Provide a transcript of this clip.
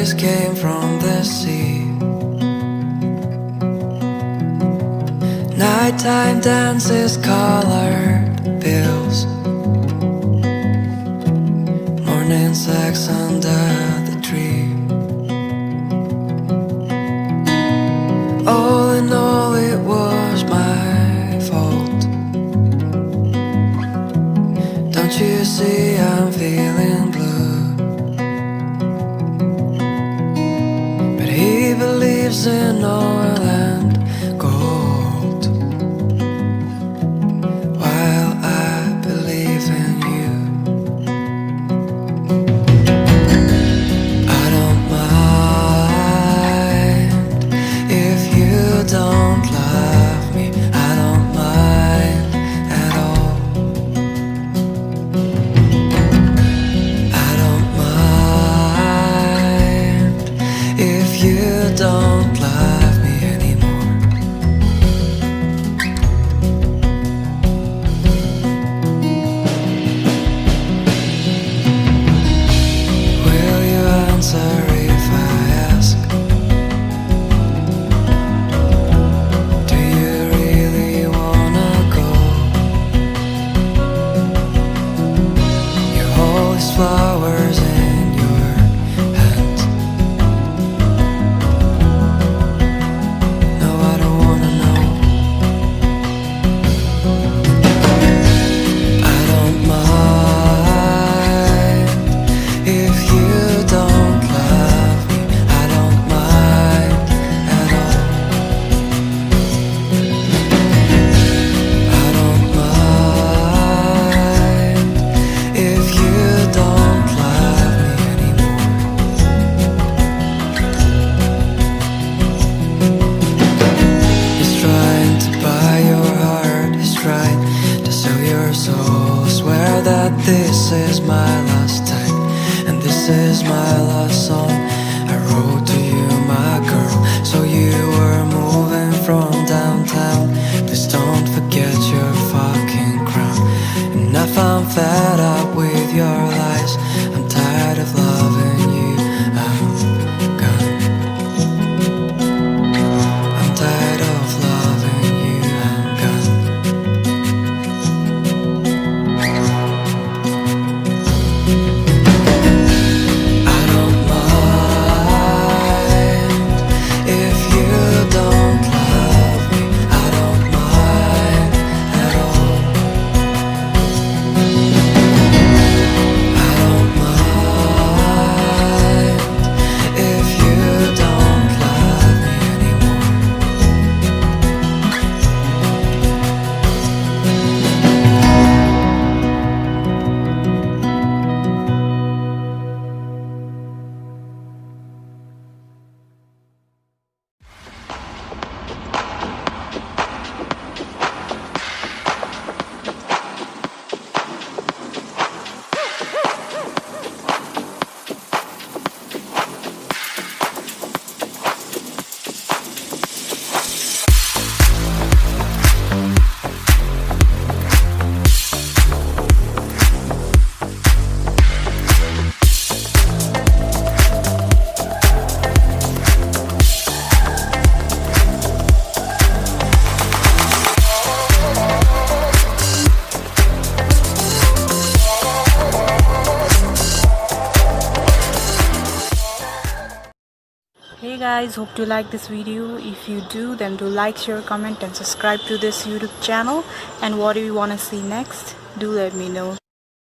breeze came from the sea. Nighttime dances, colored bills, morning sex under the tree. All in all, it was my fault. Don't you see I'm feeling blue? But he believes in oil and gold, while I believe in you. I don't mind if you don't love me. I don't mind at all. I don't mind if you don't love me anymore. Will you answer if I ask? Do you really wanna go? You hold these flowers in your hands. No, I don't wanna know. I don't mind if you don't love me. I don't mind at all. I don't mind if you don't love me anymore. He's trying to buy your heart. He's trying to sell your soul. Swear that this is my last time, and this is my last song I wrote to you, my girl. So you were moving from downtown. Please don't forget your fucking crown. And if I'm fed up with your lies, I'm tired of loving you. I'm gone. I'm tired of loving you. I'm gone. I don't mind if you don't love me. I don't mind at all. I don't mind if you don't love me anymore. Hey guys, hope you like this video. If you do, then do like, share, comment and subscribe to this YouTube channel. And what do you want to see next? Do let me know.